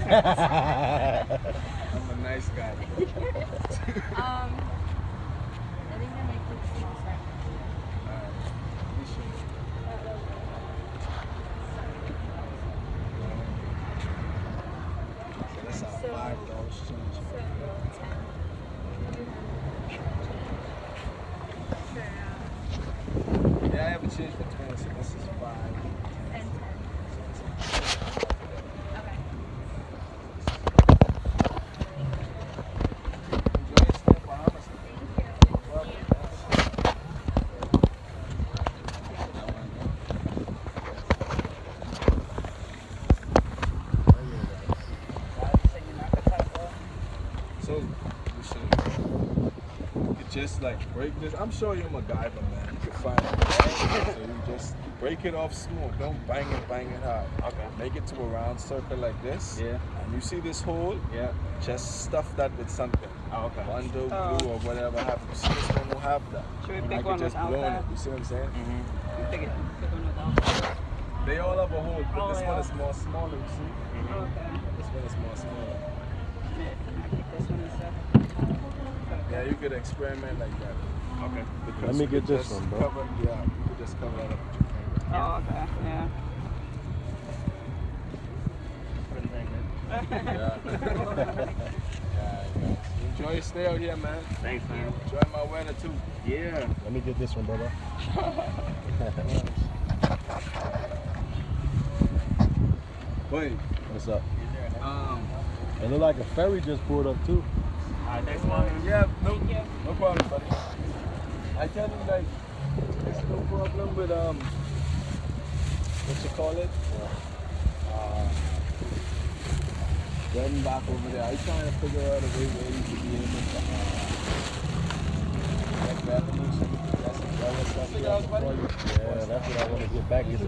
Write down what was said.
I'm a nice guy. I think they make it small size. Alright. You should. So that's our $5 change. Yeah, I have a change for 20, so this is 5. And 10. Okay. Enjoy your stay in Bahamas. So, you should you could just like break this. I'm sure you're MacGyver, man. You can find it. So you just break it off smooth. Don't bang it hard. Okay. Make it to a round circle like this. Yeah. And you see this hole? Yeah. Just stuff that with something. Oh, okay. Bundle, glue, or whatever have. You see this one will have that. Should we And I pick could one just without blow in that? it. You see what I'm saying? Mm-hmm. Pick one without. They all have a hole, but this Oh, one yeah. is more smaller, you see? Okay. This one is more smaller. I pick this one instead. Yeah, you could experiment like that. Okay. Because Let me you get could this just one, bro. Cover, yeah, you could just cover that up with your finger. Oh, okay. Yeah. Pretty dang good. Yeah. Yeah. Enjoy your stay out here, man. Thanks, man. Enjoy my weather too. Yeah. Let me get this one, brother. Wait, What's up? um, It look like a ferry just pulled up too. Alright, thanks, man. yeah, no problem, buddy. I tell you, like, there's no problem with, what you call it? Getting back over there. I'm trying to figure out a way where you could be able to, like, revenue, so you could get some other stuff. Yeah, that's what I want to get back into.